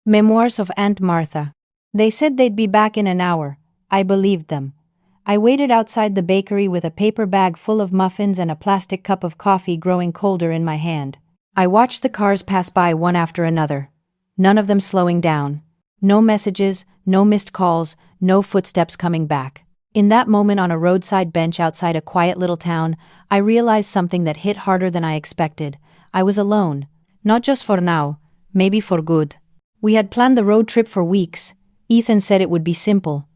Memoirs of Aunt Martha. They said they'd be back in an hour. I believed them. I waited outside the bakery with a paper bag full of muffins and a plastic cup of coffee growing colder in my hand. I watched the cars pass by one after another. None of them slowing down. No messages, no missed calls, no footsteps coming back. In that moment on a roadside bench outside a quiet little town, I realized something that hit harder than I expected. I was alone. Not just for now, maybe for good. We had planned the road trip for weeks. Ethan said it would be simple.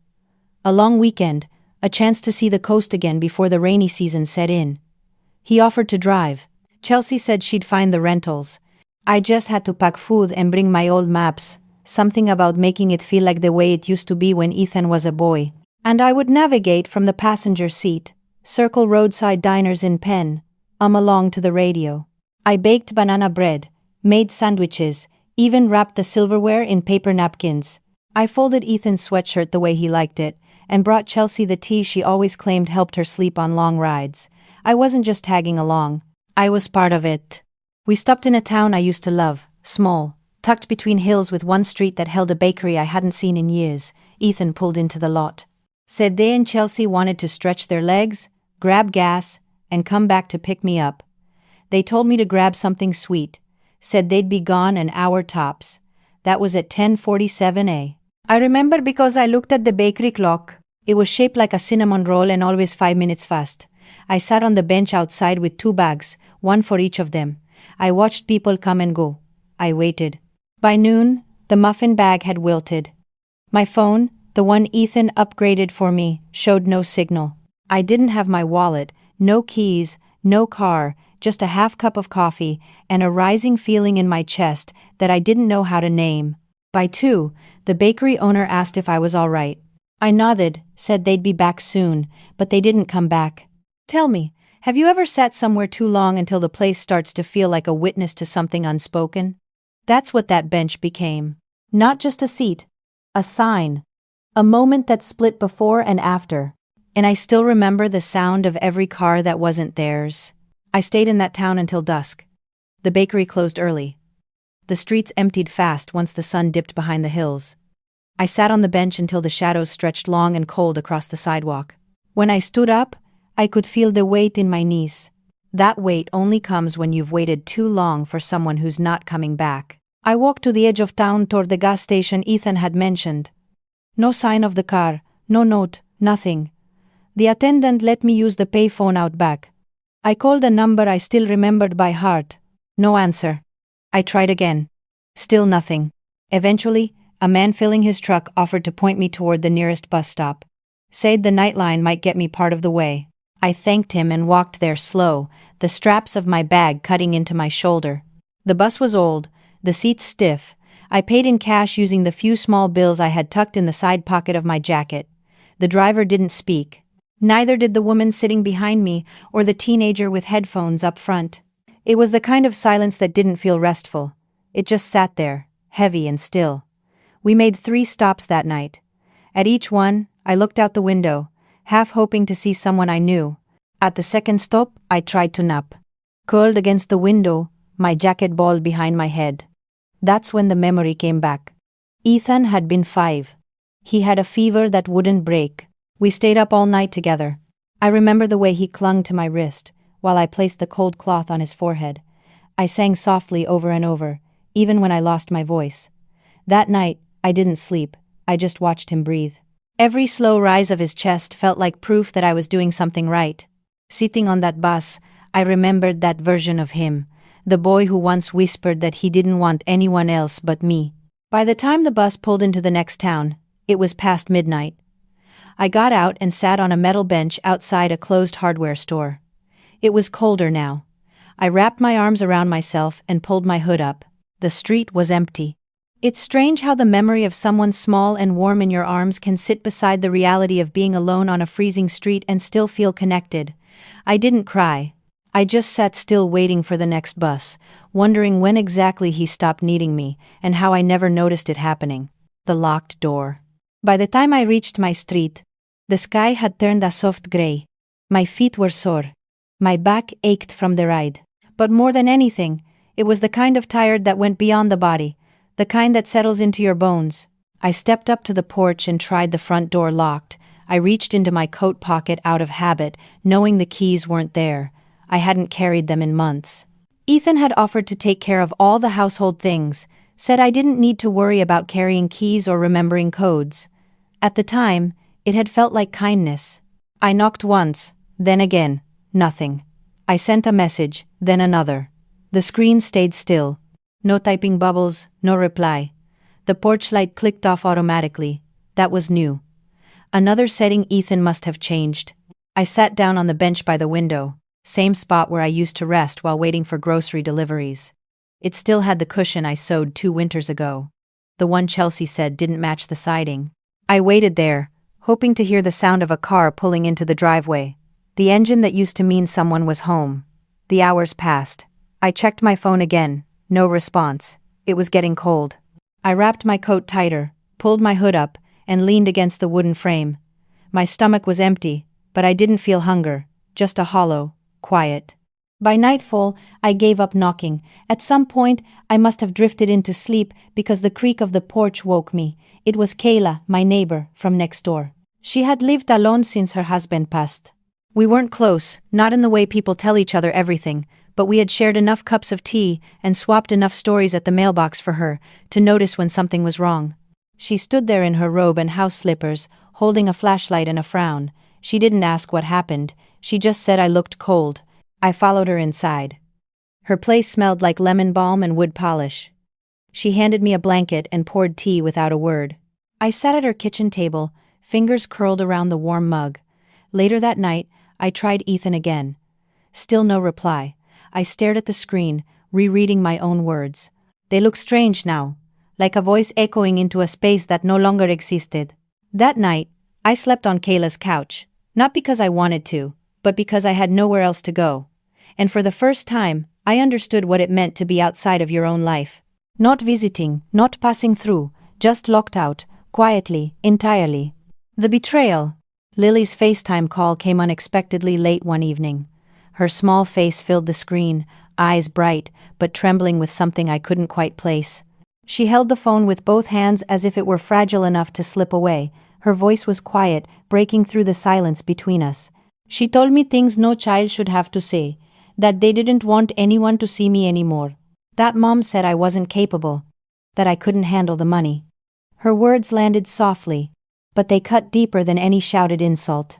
A long weekend, a chance to see the coast again before the rainy season set in. He offered to drive. Chelsea said she'd find the rentals. I just had to pack food and bring my old maps, something about making it feel like the way it used to be when Ethan was a boy. And I would navigate from the passenger seat, circle roadside diners in Penn, along to the radio. I baked banana bread, made sandwiches, even wrapped the silverware in paper napkins. I folded Ethan's sweatshirt the way he liked it, and brought Chelsea the tea she always claimed helped her sleep on long rides. I wasn't just tagging along. I was part of it. We stopped in a town I used to love, small, tucked between hills with one street that held a bakery I hadn't seen in years. Ethan pulled into the lot. Said they and Chelsea wanted to stretch their legs, grab gas, and come back to pick me up. They told me to grab something sweet. Said they'd be gone an hour tops. That was at 10:47 a.m. I remember because I looked at the bakery clock. It was shaped like a cinnamon roll and always 5 minutes fast. I sat on the bench outside with 2 bags, one for each of them. I watched people come and go. I waited. By noon, the muffin bag had wilted. My phone, the one Ethan upgraded for me, showed no signal. I didn't have my wallet, no keys, no car, just a half cup of coffee, and a rising feeling in my chest that I didn't know how to name. By 2, the bakery owner asked if I was all right. I nodded, said they'd be back soon, but they didn't come back. Tell me, have you ever sat somewhere too long until the place starts to feel like a witness to something unspoken? That's what that bench became. Not just a seat, a sign. A moment that split before and after. And I still remember the sound of every car that wasn't theirs. I stayed in that town until dusk. The bakery closed early. The streets emptied fast once the sun dipped behind the hills. I sat on the bench until the shadows stretched long and cold across the sidewalk. When I stood up, I could feel the weight in my knees. That weight only comes when you've waited too long for someone who's not coming back. I walked to the edge of town toward the gas station Ethan had mentioned. No sign of the car, no note, nothing. The attendant let me use the payphone out back. I called a number I still remembered by heart. No answer. I tried again. Still nothing. Eventually, a man filling his truck offered to point me toward the nearest bus stop. Said the nightline might get me part of the way. I thanked him and walked there slow, the straps of my bag cutting into my shoulder. The bus was old, the seats stiff. I paid in cash using the few small bills I had tucked in the side pocket of my jacket. The driver didn't speak. Neither did the woman sitting behind me or the teenager with headphones up front. It was the kind of silence that didn't feel restful. It just sat there, heavy and still. We made 3 stops that night. At each one, I looked out the window, half hoping to see someone I knew. At the second stop, I tried to nap. Curled against the window, my jacket balled behind my head. That's when the memory came back. Ethan had been 5. He had a fever that wouldn't break. We stayed up all night together. I remember the way he clung to my wrist, while I placed the cold cloth on his forehead. I sang softly over and over, even when I lost my voice. That night, I didn't sleep, I just watched him breathe. Every slow rise of his chest felt like proof that I was doing something right. Sitting on that bus, I remembered that version of him, the boy who once whispered that he didn't want anyone else but me. By the time the bus pulled into the next town, it was past midnight. I got out and sat on a metal bench outside a closed hardware store. It was colder now. I wrapped my arms around myself and pulled my hood up. The street was empty. It's strange how the memory of someone small and warm in your arms can sit beside the reality of being alone on a freezing street and still feel connected. I didn't cry. I just sat still waiting for the next bus, wondering when exactly he stopped needing me and how I never noticed it happening. The locked door. By the time I reached my street, the sky had turned a soft gray. My feet were sore. My back ached from the ride. But more than anything, it was the kind of tired that went beyond the body, The kind that settles into your bones. I stepped up to the porch and tried the front door locked. I reached into my coat pocket out of habit, knowing the keys weren't there. I hadn't carried them in months. Ethan had offered to take care of all the household things, said I didn't need to worry about carrying keys or remembering codes. At the time, it had felt like kindness. I knocked once, then again, nothing. I sent a message, then another. The screen stayed still. No typing bubbles, no reply. The porch light clicked off automatically. That was new. Another setting. Ethan must have changed. I sat down on the bench by the window, same spot where I used to rest while waiting for grocery deliveries. It still had the cushion I sewed 2 winters ago. The one Chelsea said didn't match the siding. I waited there, hoping to hear the sound of a car pulling into the driveway. The engine that used to mean someone was home. The hours passed. I checked my phone again. No response. It was getting cold. I wrapped my coat tighter, pulled my hood up, and leaned against the wooden frame. My stomach was empty, but I didn't feel hunger, just a hollow, quiet. By nightfall, I gave up knocking. At some point, I must have drifted into sleep because the creak of the porch woke me. It was Kayla, my neighbor, from next door. She had lived alone since her husband passed. We weren't close, not in the way people tell each other everything, but we had shared enough cups of tea and swapped enough stories at the mailbox for her to notice when something was wrong. She stood there in her robe and house slippers, holding a flashlight and a frown. She didn't ask what happened, she just said I looked cold. I followed her inside. Her place smelled like lemon balm and wood polish. She handed me a blanket and poured tea without a word. I sat at her kitchen table, fingers curled around the warm mug. Later that night, I tried Ethan again. Still no reply. I stared at the screen, rereading my own words. They looked strange now, like a voice echoing into a space that no longer existed. That night, I slept on Kayla's couch, not because I wanted to, but because I had nowhere else to go. And for the first time, I understood what it meant to be outside of your own life. Not visiting, not passing through, just locked out, quietly, entirely. The betrayal. Lily's FaceTime call came unexpectedly late one evening. Her small face filled the screen, eyes bright, but trembling with something I couldn't quite place. She held the phone with both hands as if it were fragile enough to slip away. Her voice was quiet, breaking through the silence between us. She told me things no child should have to say, that they didn't want anyone to see me anymore. That mom said I wasn't capable, that I couldn't handle the money. Her words landed softly, but they cut deeper than any shouted insult.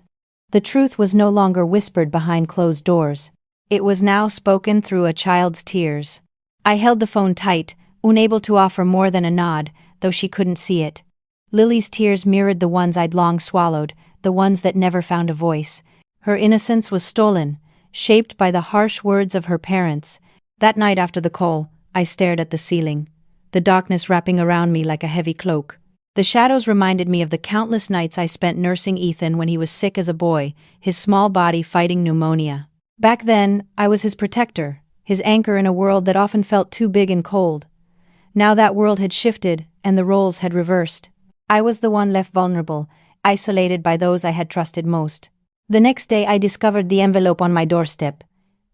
The truth was no longer whispered behind closed doors. It was now spoken through a child's tears. I held the phone tight, unable to offer more than a nod, though she couldn't see it. Lily's tears mirrored the ones I'd long swallowed, the ones that never found a voice. Her innocence was stolen, shaped by the harsh words of her parents. That night after the call, I stared at the ceiling, the darkness wrapping around me like a heavy cloak. The shadows reminded me of the countless nights I spent nursing Ethan when he was sick as a boy, his small body fighting pneumonia. Back then, I was his protector, his anchor in a world that often felt too big and cold. Now that world had shifted, and the roles had reversed. I was the one left vulnerable, isolated by those I had trusted most. The next day I discovered the envelope on my doorstep.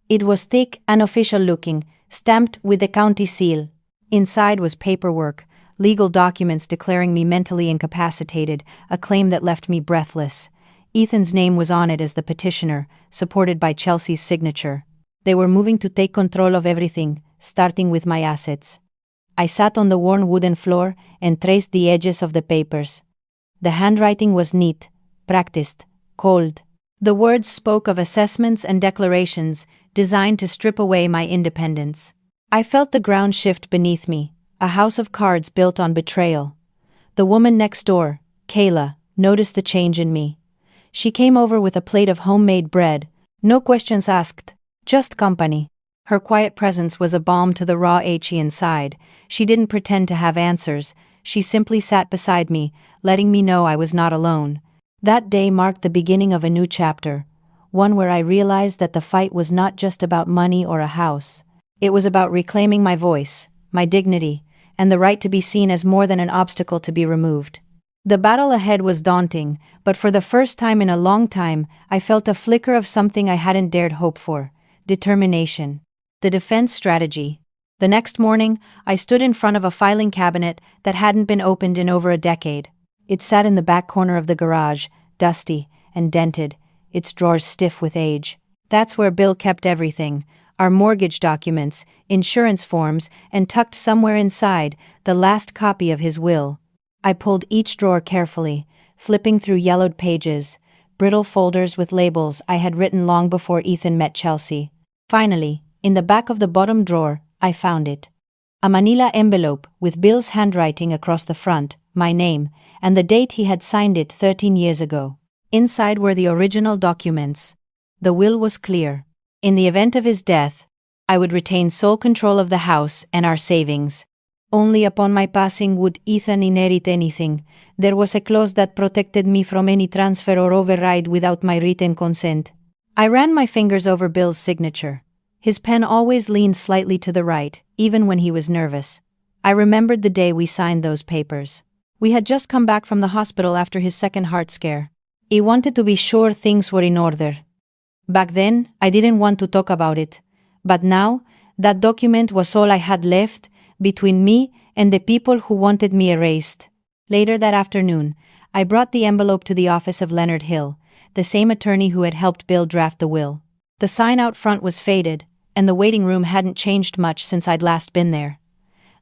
It was thick and official-looking, stamped with the county seal. Inside was paperwork, legal documents declaring me mentally incapacitated, a claim that left me breathless. Ethan's name was on it as the petitioner, supported by Chelsea's signature. They were moving to take control of everything, starting with my assets. I sat on the worn wooden floor and traced the edges of the papers. The handwriting was neat, practiced, cold. The words spoke of assessments and declarations designed to strip away my independence. I felt the ground shift beneath me, a house of cards built on betrayal. The woman next door, Kayla, noticed the change in me. She came over with a plate of homemade bread, no questions asked, just company. Her quiet presence was a balm to the raw ache inside. She didn't pretend to have answers, she simply sat beside me, letting me know I was not alone. That day marked the beginning of a new chapter, one where I realized that the fight was not just about money or a house. It was about reclaiming my voice, my dignity, and the right to be seen as more than an obstacle to be removed. The battle ahead was daunting, but for the first time in a long time, I felt a flicker of something I hadn't dared hope for: determination. The defense strategy. The next morning, I stood in front of a filing cabinet that hadn't been opened in over a decade. It sat in the back corner of the garage, dusty and dented, its drawers stiff with age. That's where Bill kept everything: our mortgage documents, insurance forms, and tucked somewhere inside, the last copy of his will. I pulled each drawer carefully, flipping through yellowed pages, brittle folders with labels I had written long before Ethan met Chelsea. Finally, in the back of the bottom drawer, I found it. A manila envelope with Bill's handwriting across the front, my name, and the date he had signed it 13 years ago. Inside were the original documents. The will was clear. In the event of his death, I would retain sole control of the house and our savings. Only upon my passing would Ethan inherit anything. There was a clause that protected me from any transfer or override without my written consent. I ran my fingers over Bill's signature. His pen always leaned slightly to the right, even when he was nervous. I remembered the day we signed those papers. We had just come back from the hospital after his second heart scare. He wanted to be sure things were in order. Back then, I didn't want to talk about it. But now, that document was all I had left, between me and the people who wanted me erased. Later that afternoon, I brought the envelope to the office of Leonard Hill, the same attorney who had helped Bill draft the will. The sign out front was faded, and the waiting room hadn't changed much since I'd last been there.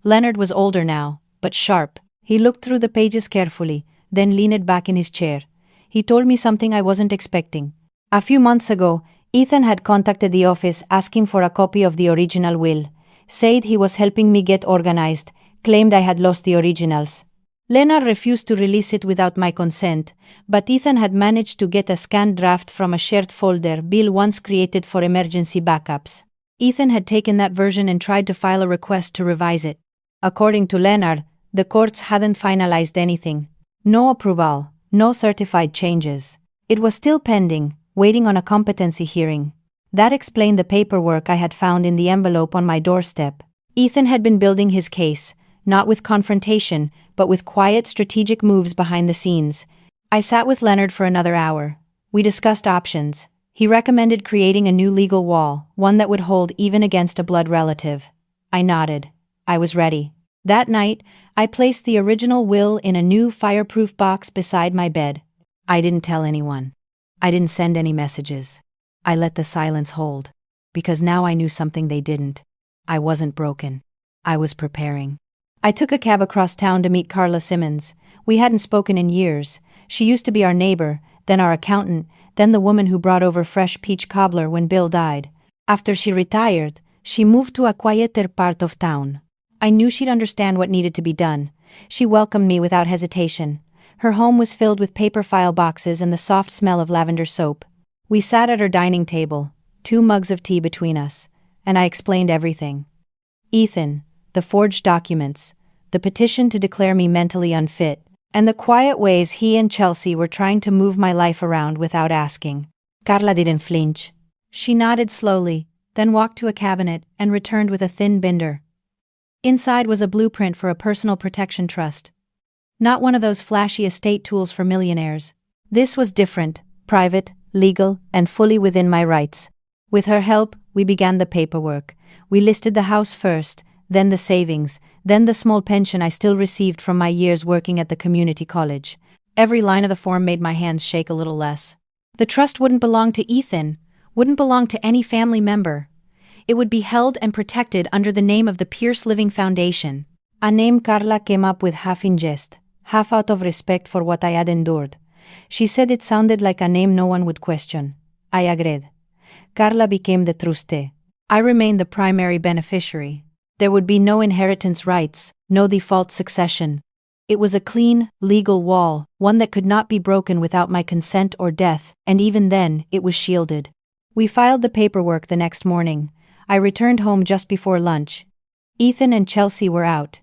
Leonard was older now, but sharp. He looked through the pages carefully, then leaned back in his chair. He told me something I wasn't expecting. A few months ago, Ethan had contacted the office asking for a copy of the original will, said he was helping me get organized, claimed I had lost the originals. Leonard refused to release it without my consent, but Ethan had managed to get a scanned draft from a shared folder Bill once created for emergency backups. Ethan had taken that version and tried to file a request to revise it. According to Leonard, the courts hadn't finalized anything. No approval, no certified changes. It was still pending, waiting on a competency hearing. That explained the paperwork I had found in the envelope on my doorstep. Ethan had been building his case, not with confrontation, but with quiet strategic moves behind the scenes. I sat with Leonard for another hour. We discussed options. He recommended creating a new legal wall, one that would hold even against a blood relative. I nodded. I was ready. That night, I placed the original will in a new fireproof box beside my bed. I didn't tell anyone. I didn't send any messages. I let the silence hold. Because now I knew something they didn't. I wasn't broken. I was preparing. I took a cab across town to meet Carla Simmons. We hadn't spoken in years. She used to be our neighbor, then our accountant, then the woman who brought over fresh peach cobbler when Bill died. After she retired, she moved to a quieter part of town. I knew she'd understand what needed to be done. She welcomed me without hesitation. Her home was filled with paper file boxes and the soft smell of lavender soap. We sat at her dining table, 2 mugs of tea between us, and I explained everything. Ethan, the forged documents, the petition to declare me mentally unfit, and the quiet ways he and Chelsea were trying to move my life around without asking. Carla didn't flinch. She nodded slowly, then walked to a cabinet and returned with a thin binder. Inside was a blueprint for a personal protection trust. Not one of those flashy estate tools for millionaires. This was different, private, legal, and fully within my rights. With her help, we began the paperwork. We listed the house first, then the savings, then the small pension I still received from my years working at the community college. Every line of the form made my hands shake a little less. The trust wouldn't belong to Ethan, wouldn't belong to any family member. It would be held and protected under the name of the Pierce Living Foundation. A name Carla came up with half in jest, half out of respect for what I had endured. She said it sounded like a name no one would question. I agreed. Carla became the trustee. I remained the primary beneficiary. There would be no inheritance rights, no default succession. It was a clean, legal wall, one that could not be broken without my consent or death, and even then, it was shielded. We filed the paperwork the next morning. I returned home just before lunch. Ethan and Chelsea were out.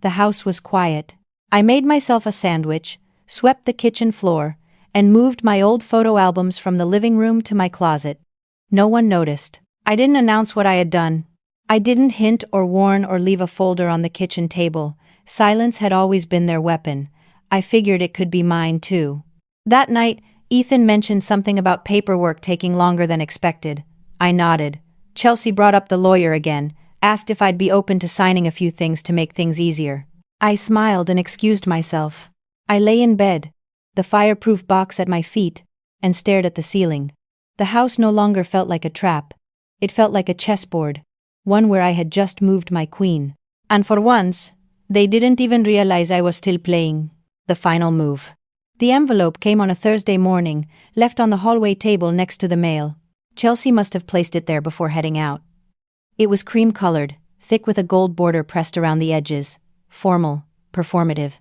The house was quiet. I made myself a sandwich, swept the kitchen floor, and moved my old photo albums from the living room to my closet. No one noticed. I didn't announce what I had done. I didn't hint or warn or leave a folder on the kitchen table. Silence had always been their weapon. I figured it could be mine too. That night, Ethan mentioned something about paperwork taking longer than expected. I nodded. Chelsea brought up the lawyer again, asked if I'd be open to signing a few things to make things easier. I smiled and excused myself. I lay in bed, the fireproof box at my feet, and stared at the ceiling. The house no longer felt like a trap. It felt like a chessboard, one where I had just moved my queen. And for once, they didn't even realize I was still playing the final move. The envelope came on a Thursday morning, left on the hallway table next to the mail. Chelsea must have placed it there before heading out. It was cream-colored, thick with a gold border pressed around the edges, formal, performative.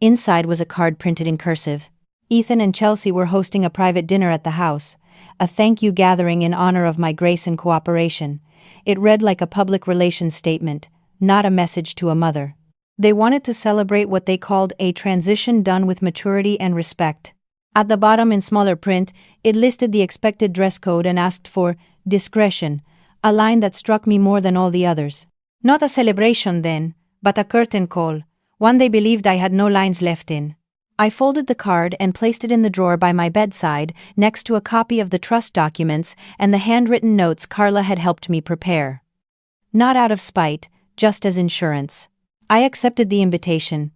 Inside was a card printed in cursive. Ethan and Chelsea were hosting a private dinner at the house, a thank-you gathering in honor of my grace and cooperation. It read like a public relations statement, not a message to a mother. They wanted to celebrate what they called a transition done with maturity and respect. At the bottom in smaller print, it listed the expected dress code and asked for discretion, a line that struck me more than all the others. Not a celebration then, but a curtain call, one they believed I had no lines left in. I folded the card and placed it in the drawer by my bedside, next to a copy of the trust documents and the handwritten notes Carla had helped me prepare. Not out of spite, just as insurance. I accepted the invitation,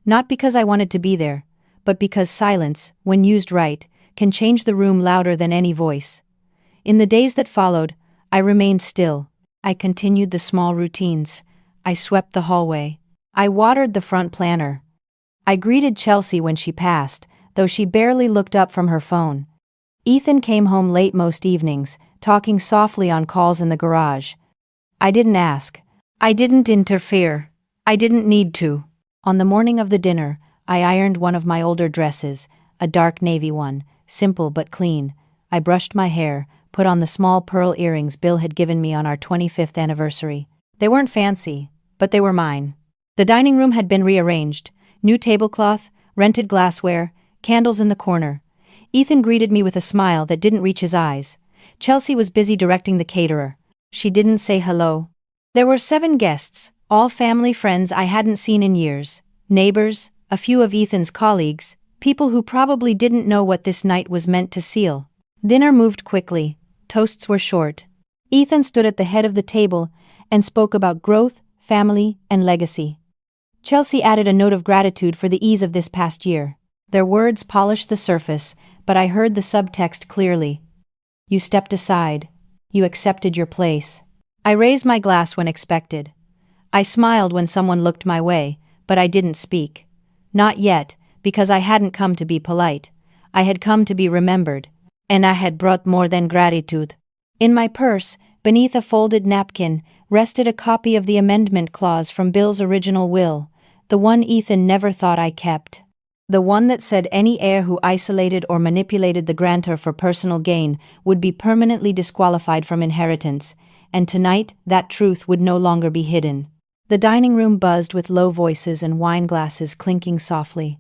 not because I wanted to be there, but because silence, when used right, can change the room louder than any voice. In the days that followed, I remained still. I continued the small routines. I swept the hallway. I watered the front planter. I greeted Chelsea when she passed, though she barely looked up from her phone. Ethan came home late most evenings, talking softly on calls in the garage. I didn't ask. I didn't interfere. I didn't need to. On the morning of the dinner, I ironed one of my older dresses, a dark navy one, simple but clean. I brushed my hair, put on the small pearl earrings Bill had given me on our 25th anniversary. They weren't fancy, but they were mine. The dining room had been rearranged. New tablecloth, rented glassware, candles in the corner. Ethan greeted me with a smile that didn't reach his eyes. Chelsea was busy directing the caterer. She didn't say hello. There were 7 guests, all family friends I hadn't seen in years, neighbors, a few of Ethan's colleagues, people who probably didn't know what this night was meant to seal. Dinner moved quickly. Toasts were short. Ethan stood at the head of the table and spoke about growth, family, and legacy. Chelsea added a note of gratitude for the ease of this past year. Their words polished the surface, but I heard the subtext clearly. You stepped aside. You accepted your place. I raised my glass when expected. I smiled when someone looked my way, but I didn't speak. Not yet, because I hadn't come to be polite. I had come to be remembered. And I had brought more than gratitude. In my purse, beneath a folded napkin, rested a copy of the amendment clause from Bill's original will, the one Ethan never thought I kept. The one that said any heir who isolated or manipulated the grantor for personal gain would be permanently disqualified from inheritance, and tonight that truth would no longer be hidden. The dining room buzzed with low voices and wine glasses clinking softly.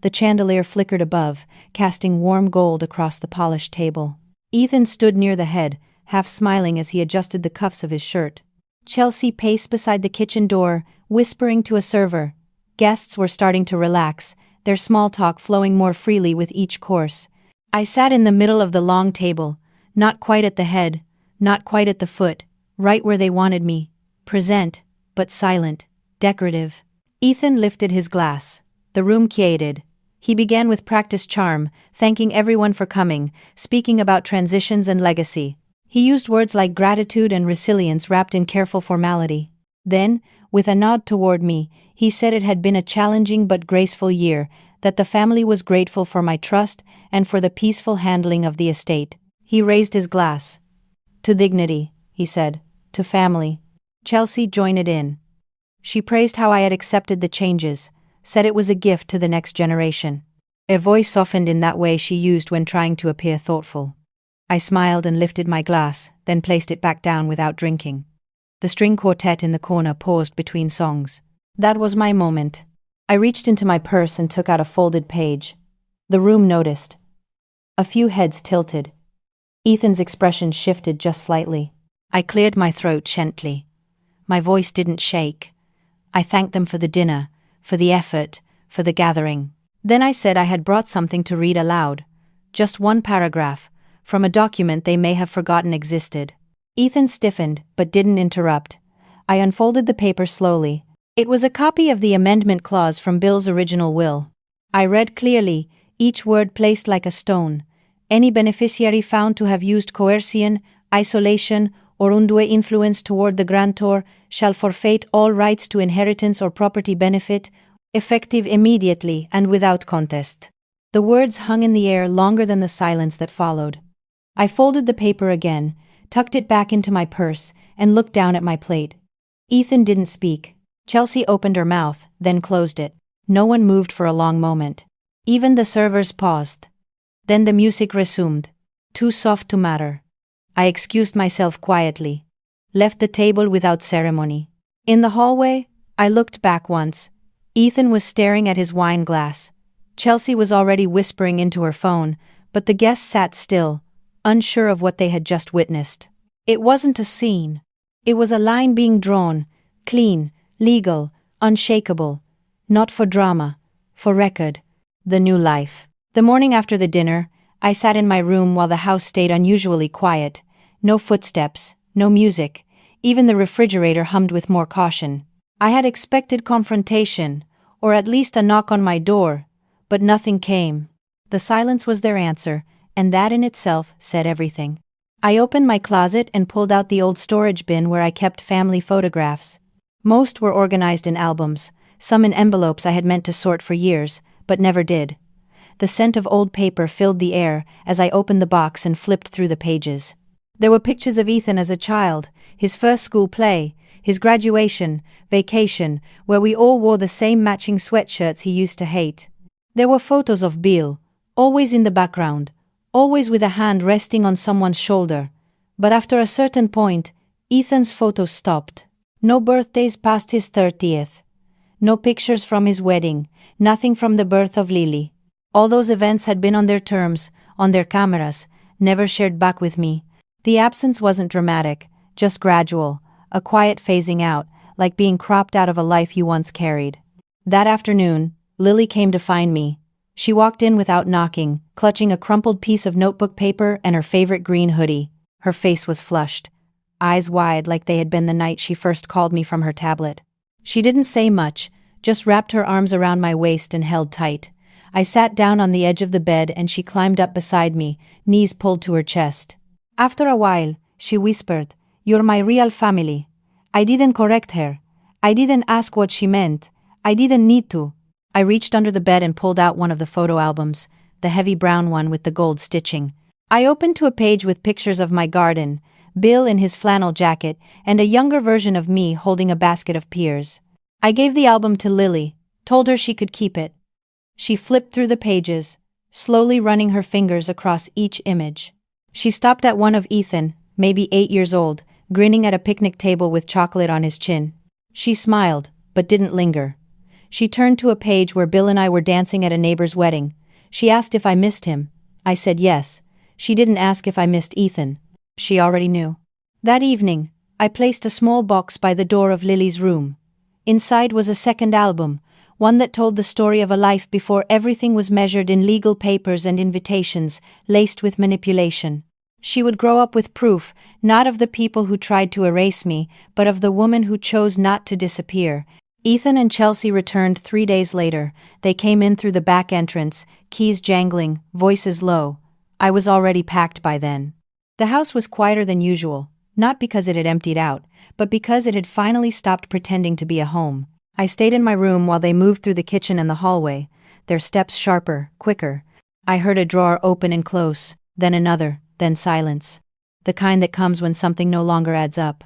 The chandelier flickered above, casting warm gold across the polished table. Ethan stood near the head, half smiling as he adjusted the cuffs of his shirt. Chelsea paced beside the kitchen door, whispering to a server. Guests were starting to relax, their small talk flowing more freely with each course. I sat in the middle of the long table, not quite at the head, not quite at the foot, right where they wanted me. Present, but silent, decorative. Ethan lifted his glass. The room quieted. He began with practiced charm, thanking everyone for coming, speaking about transitions and legacy. He used words like gratitude and resilience wrapped in careful formality. Then, with a nod toward me, he said it had been a challenging but graceful year, that the family was grateful for my trust and for the peaceful handling of the estate. He raised his glass. To dignity, he said, to family. Chelsea joined in. She praised how I had accepted the changes, said it was a gift to the next generation. Her voice softened in that way she used when trying to appear thoughtful. I smiled and lifted my glass, then placed it back down without drinking. The string quartet in the corner paused between songs. That was my moment. I reached into my purse and took out a folded page. The room noticed. A few heads tilted. Ethan's expression shifted just slightly. I cleared my throat gently. My voice didn't shake. I thanked them for the dinner, for the effort, for the gathering. Then I said I had brought something to read aloud. Just one paragraph, from a document they may have forgotten existed. Ethan stiffened, but didn't interrupt. I unfolded the paper slowly. It was a copy of the amendment clause from Bill's original will. I read clearly, each word placed like a stone. Any beneficiary found to have used coercion, isolation, or undue influence toward the grantor shall forfeit all rights to inheritance or property benefit, effective immediately and without contest. The words hung in the air longer than the silence that followed. I folded the paper again, tucked it back into my purse, and looked down at my plate. Ethan didn't speak. Chelsea opened her mouth, then closed it. No one moved for a long moment. Even the servers paused. Then the music resumed. Too soft to matter. I excused myself quietly. Left the table without ceremony. In the hallway, I looked back once. Ethan was staring at his wine glass. Chelsea was already whispering into her phone, but the guests sat still, unsure of what they had just witnessed. It wasn't a scene. It was a line being drawn, clean, legal, unshakable. Not for drama, for record. The new life. The morning after the dinner, I sat in my room while the house stayed unusually quiet. No footsteps, no music. Even the refrigerator hummed with more caution. I had expected confrontation, or at least a knock on my door, but nothing came. The silence was their answer, and that in itself said everything. I opened my closet and pulled out the old storage bin where I kept family photographs. Most were organized in albums, some in envelopes I had meant to sort for years, but never did. The scent of old paper filled the air as I opened the box and flipped through the pages. There were pictures of Ethan as a child, his first school play, his graduation, vacation, where we all wore the same matching sweatshirts he used to hate. There were photos of Bill, always in the background, always with a hand resting on someone's shoulder. But after a certain point, Ethan's photos stopped. No birthdays past his 30th. No pictures from his wedding, nothing from the birth of Lily. All those events had been on their terms, on their cameras, never shared back with me. The absence wasn't dramatic, just gradual, a quiet phasing out, like being cropped out of a life you once carried. That afternoon, Lily came to find me. She walked in without knocking, clutching a crumpled piece of notebook paper and her favorite green hoodie. Her face was flushed, eyes wide like they had been the night she first called me from her tablet. She didn't say much, just wrapped her arms around my waist and held tight. I sat down on the edge of the bed and she climbed up beside me, knees pulled to her chest. After a while, she whispered, "You're my real family." I didn't correct her. I didn't ask what she meant. I didn't need to. I reached under the bed and pulled out one of the photo albums, the heavy brown one with the gold stitching. I opened to a page with pictures of my garden, Bill in his flannel jacket, and a younger version of me holding a basket of pears. I gave the album to Lily, told her she could keep it. She flipped through the pages, slowly running her fingers across each image. She stopped at one of Ethan, maybe 8 years old, grinning at a picnic table with chocolate on his chin. She smiled, but didn't linger. She turned to a page where Bill and I were dancing at a neighbor's wedding. She asked if I missed him. I said yes. She didn't ask if I missed Ethan. She already knew. That evening, I placed a small box by the door of Lily's room. Inside was a second album, one that told the story of a life before everything was measured in legal papers and invitations, laced with manipulation. She would grow up with proof, not of the people who tried to erase me, but of the woman who chose not to disappear. Ethan and Chelsea returned 3 days later. They came in through the back entrance, keys jangling, voices low. I was already packed by then. The house was quieter than usual, not because it had emptied out, but because it had finally stopped pretending to be a home. I stayed in my room while they moved through the kitchen and the hallway, their steps sharper, quicker. I heard a drawer open and close, then another, then silence. The kind that comes when something no longer adds up.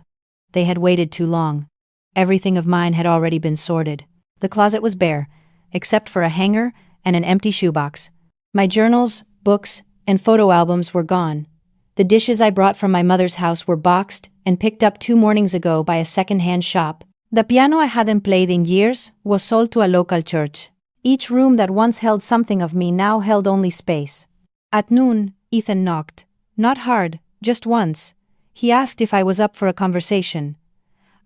They had waited too long. Everything of mine had already been sorted. The closet was bare, except for a hanger and an empty shoebox. My journals, books, and photo albums were gone. The dishes I brought from my mother's house were boxed and picked up 2 mornings ago by a second-hand shop. The piano I hadn't played in years was sold to a local church. Each room that once held something of me now held only space. At noon, Ethan knocked. Not hard, just once. He asked if I was up for a conversation.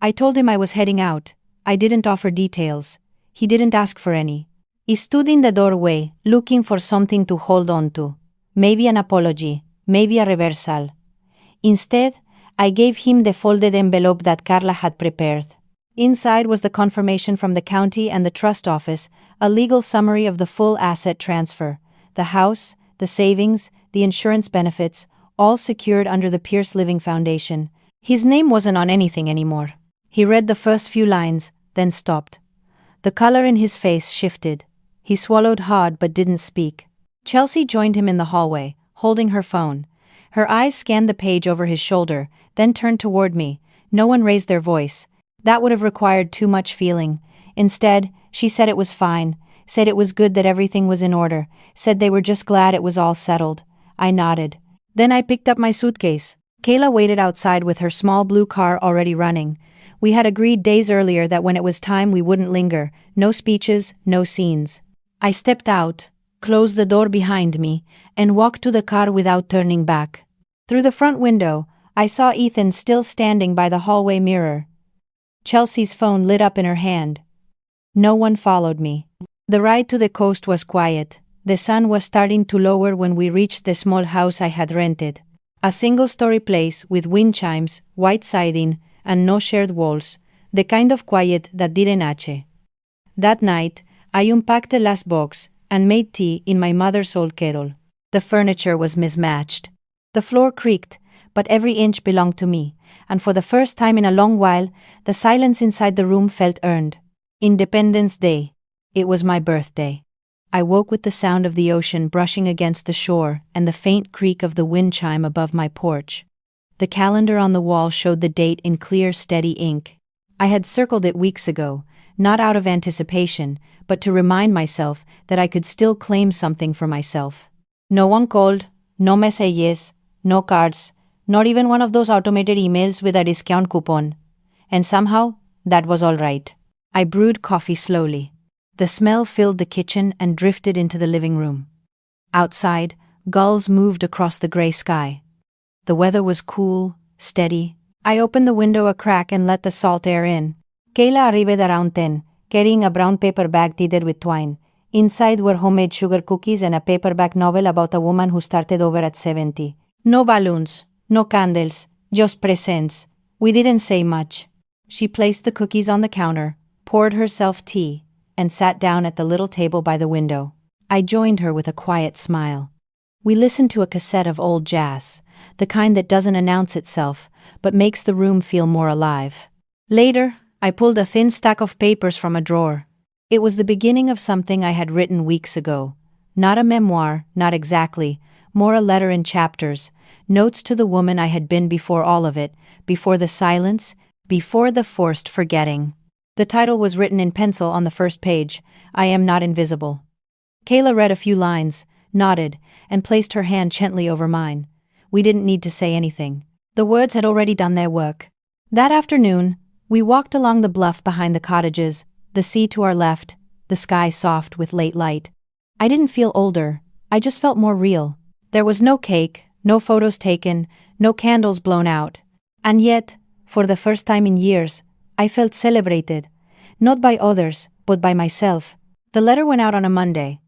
I told him I was heading out. I didn't offer details. He didn't ask for any. He stood in the doorway, looking for something to hold on to. Maybe an apology, maybe a reversal. Instead, I gave him the folded envelope that Carla had prepared. Inside was the confirmation from the county and the trust office, a legal summary of the full asset transfer, the house, the savings, the insurance benefits, all secured under the Pierce Living Foundation. His name wasn't on anything anymore. He read the first few lines, then stopped. The color in his face shifted. He swallowed hard but didn't speak. Chelsea joined him in the hallway, holding her phone. Her eyes scanned the page over his shoulder, then turned toward me. No one raised their voice. That would have required too much feeling. Instead, she said it was fine, said it was good that everything was in order, said they were just glad it was all settled. I nodded. Then I picked up my suitcase. Kayla waited outside with her small blue car already running. We had agreed days earlier that when it was time we wouldn't linger, no speeches, no scenes. I stepped out, closed the door behind me, and walked to the car without turning back. Through the front window, I saw Ethan still standing by the hallway mirror. Chelsea's phone lit up in her hand. No one followed me. The ride to the coast was quiet. The sun was starting to lower when we reached the small house I had rented. A single-story place with wind chimes, white siding, and no shared walls, the kind of quiet that didn't ache. That night, I unpacked the last box and made tea in my mother's old kettle. The furniture was mismatched. The floor creaked, but every inch belonged to me, and for the first time in a long while, the silence inside the room felt earned. Independence Day. It was my birthday. I woke with the sound of the ocean brushing against the shore and the faint creak of the wind chime above my porch. The calendar on the wall showed the date in clear, steady ink. I had circled it weeks ago, not out of anticipation, but to remind myself that I could still claim something for myself. No one called, no messages, no cards, not even one of those automated emails with a discount coupon. And somehow, that was all right. I brewed coffee slowly. The smell filled the kitchen and drifted into the living room. Outside, gulls moved across the gray sky. The weather was cool, steady. I opened the window a crack and let the salt air in. Kayla arrived around 10, carrying a brown paper bag tied with twine. Inside were homemade sugar cookies and a paperback novel about a woman who started over at 70. No balloons, no candles, just presents. We didn't say much. She placed the cookies on the counter, poured herself tea, and sat down at the little table by the window. I joined her with a quiet smile. We listened to a cassette of old jazz, the kind that doesn't announce itself, but makes the room feel more alive. Later, I pulled a thin stack of papers from a drawer. It was the beginning of something I had written weeks ago. Not a memoir, not exactly, more a letter in chapters, notes to the woman I had been before all of it, before the silence, before the forced forgetting. The title was written in pencil on the first page, I Am Not Invisible. Kayla read a few lines, nodded, and placed her hand gently over mine. We didn't need to say anything. The words had already done their work. That afternoon, we walked along the bluff behind the cottages, the sea to our left, the sky soft with late light. I didn't feel older, I just felt more real. There was no cake, no photos taken, no candles blown out. And yet, for the first time in years, I felt celebrated. Not by others, but by myself. The letter went out on a Monday.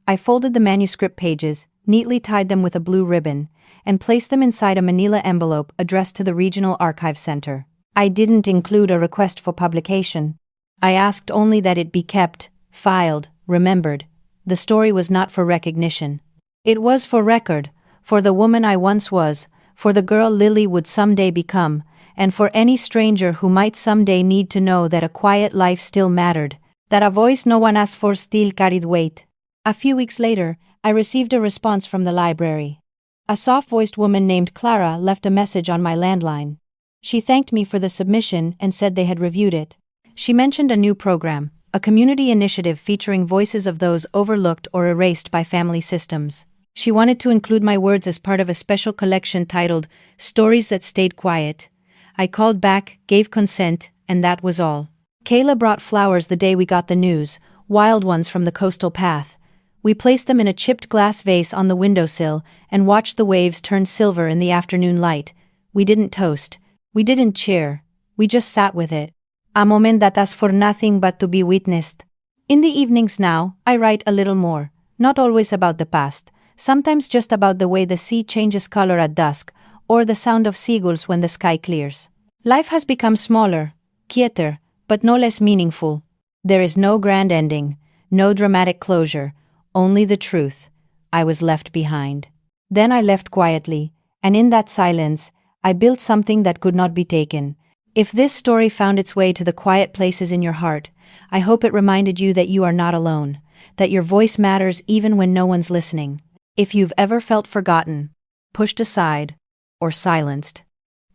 I folded the manuscript pages, neatly tied them with a blue ribbon, and placed them inside a manila envelope addressed to the Regional Archive Center. I didn't include a request for publication. I asked only that it be kept, filed, remembered. The story was not for recognition. It was for record, for the woman I once was, for the girl Lily would someday become, and for any stranger who might someday need to know that a quiet life still mattered, that a voice no one asked for still carried weight. A few weeks later, I received a response from the library. A soft-voiced woman named Clara left a message on my landline. She thanked me for the submission and said they had reviewed it. She mentioned a new program, a community initiative featuring voices of those overlooked or erased by family systems. She wanted to include my words as part of a special collection titled Stories That Stayed Quiet. I called back, gave consent, and that was all. Kayla brought flowers the day we got the news, wild ones from the coastal path. We placed them in a chipped glass vase on the windowsill and watched the waves turn silver in the afternoon light. We didn't toast. We didn't cheer. We just sat with it. A moment that asked for nothing but to be witnessed. In the evenings now, I write a little more, not always about the past, sometimes just about the way the sea changes color at dusk, or the sound of seagulls when the sky clears. Life has become smaller, quieter, but no less meaningful. There is no grand ending, no dramatic closure, only the truth. I was left behind. Then I left quietly, and in that silence, I built something that could not be taken. If this story found its way to the quiet places in your heart, I hope it reminded you that you are not alone, that your voice matters even when no one's listening. If you've ever felt forgotten, pushed aside, or silenced,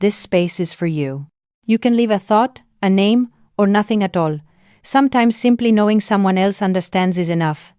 this space is for you. You can leave a thought, a name, or nothing at all. Sometimes simply knowing someone else understands is enough.